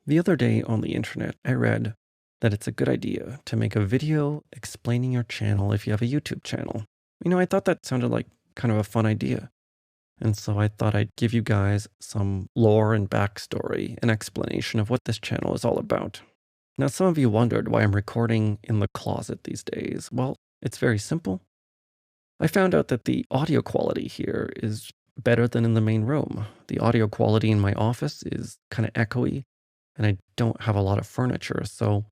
The other day on the internet, I read that it's a good idea to make a video explaining your channel if you have a YouTube channel. I thought that sounded like kind of a fun idea. And so I thought I'd give you guys some lore and backstory and explanation of what this channel is all about. Now, some of you wondered why I'm recording in the closet these days. Well, it's very simple. I found out that the audio quality here is better than in the main room. The audio quality in my office is kind of echoey, and I don't have a lot of furniture, so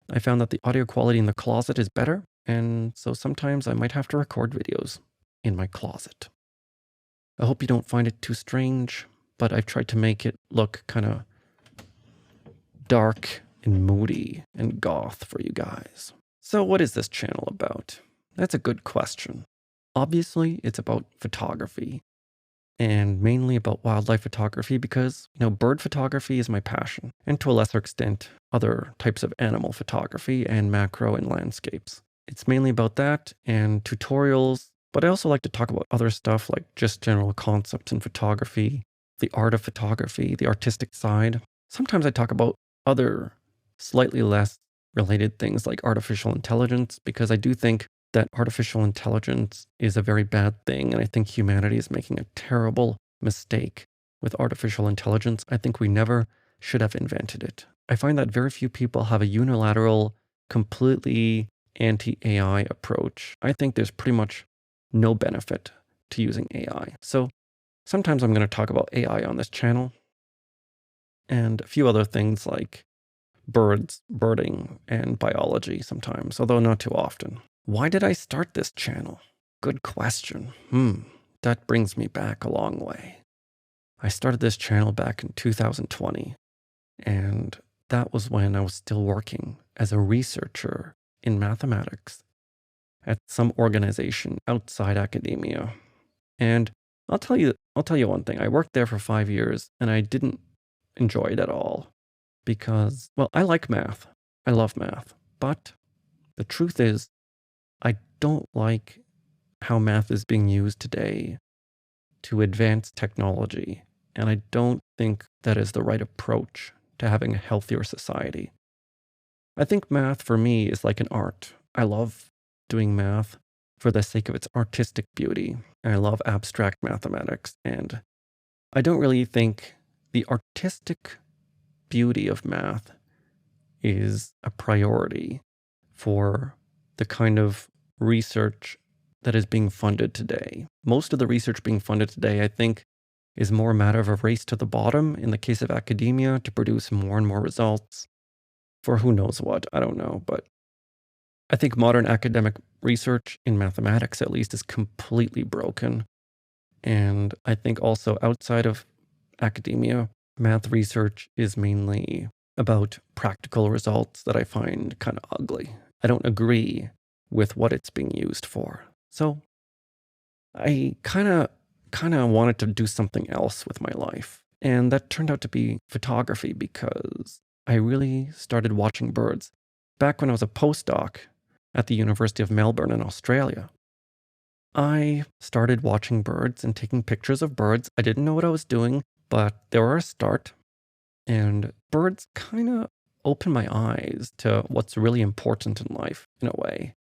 I found that the audio quality in the closet is better, and so sometimes I might have to record videos in my closet. I hope you don't find it too strange, but I've tried to make it look kind of dark and moody and goth for you guys. So what is this channel about? That's a good question. Obviously, it's about photography, and mainly about wildlife photography because, bird photography is my passion, and to a lesser extent, other types of animal photography and macro and landscapes. It's mainly about that and tutorials, but I also like to talk about other stuff like just general concepts in photography, the art of photography, the artistic side. Sometimes I talk about other slightly less related things like artificial intelligence because I do think that artificial intelligence is a very bad thing, and I think humanity is making a terrible mistake with artificial intelligence. I think we never should have invented it. I find that very few people have a unilateral, completely anti-AI approach. I think there's pretty much no benefit to using AI. So sometimes I'm going to talk about AI on this channel and a few other things like birds, birding, and biology sometimes, although not too often. Why did I start this channel? Good question. That brings me back a long way. I started this channel back in 2020, and that was when I was still working as a researcher in mathematics at some organization outside academia. And I'll tell you one thing. I worked there for 5 years, and I didn't enjoy it at all because, well, I like math. I love math. But the truth is, I don't like how math is being used today to advance technology, and I don't think that is the right approach to having a healthier society. I think math for me is like an art. I love doing math for the sake of its artistic beauty. I love abstract mathematics, and I don't really think the artistic beauty of math is a priority for the kind of research that is being funded today. Most of the research being funded today, I think, is more a matter of a race to the bottom in the case of academia to produce more and more results for who knows what. I don't know, but I think modern academic research in mathematics, at least, is completely broken. And I think also outside of academia, math research is mainly about practical results that I find kind of ugly. I don't agree with what it's being used for. So I kind of wanted to do something else with my life. And that turned out to be photography because I really started watching birds back when I was a postdoc at the University of Melbourne in Australia. I started watching birds and taking pictures of birds. I didn't know what I was doing, but they were a start. And birds kind of opened my eyes to what's really important in life in a way.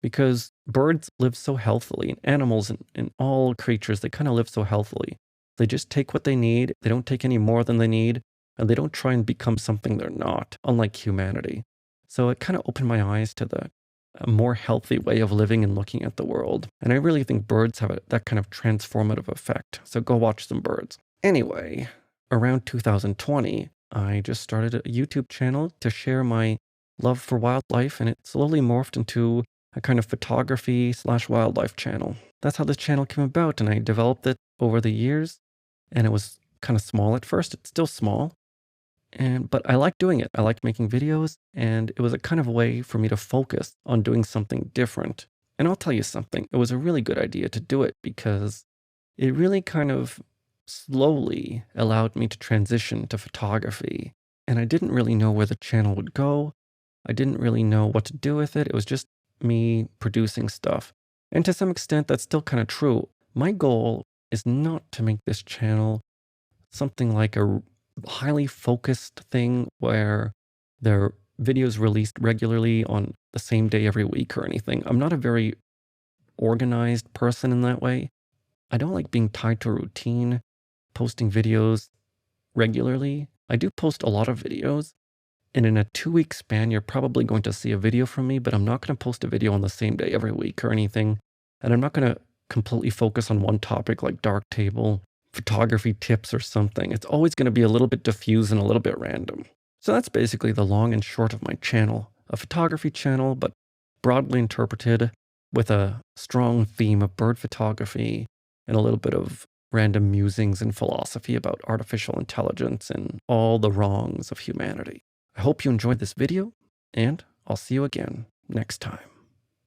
Because birds live so healthily, and animals and all creatures, they kind of live so healthily. They just take what they need, they don't take any more than they need, and they don't try and become something they're not, unlike humanity. So it kind of opened my eyes to a more healthy way of living and looking at the world. And I really think birds have that kind of transformative effect. So go watch some birds. Anyway, around 2020, I just started a YouTube channel to share my love for wildlife, and it slowly morphed into a kind of photography/wildlife channel. That's how this channel came about, and I developed it over the years, and it was kind of small at first. It's still small, but I like doing it. I like making videos, and it was a kind of way for me to focus on doing something different. And I'll tell you something, it was a really good idea to do it because it really kind of slowly allowed me to transition to photography. And I didn't really know where the channel would go. I didn't really know what to do with it. It was just me producing stuff. And to some extent, that's still kind of true. My goal is not to make this channel something like highly focused thing where there are videos released regularly on the same day every week or anything. I'm not a very organized person in that way. I don't like being tied to a routine, posting videos regularly. I do post a lot of videos, and in a 2-week span, you're probably going to see a video from me, but I'm not going to post a video on the same day every week or anything. And I'm not going to completely focus on one topic like Darktable, photography tips, or something. It's always going to be a little bit diffuse and a little bit random. So that's basically the long and short of my channel. A photography channel, but broadly interpreted with a strong theme of bird photography and a little bit of random musings and philosophy about artificial intelligence and all the wrongs of humanity. I hope you enjoyed this video, and I'll see you again next time.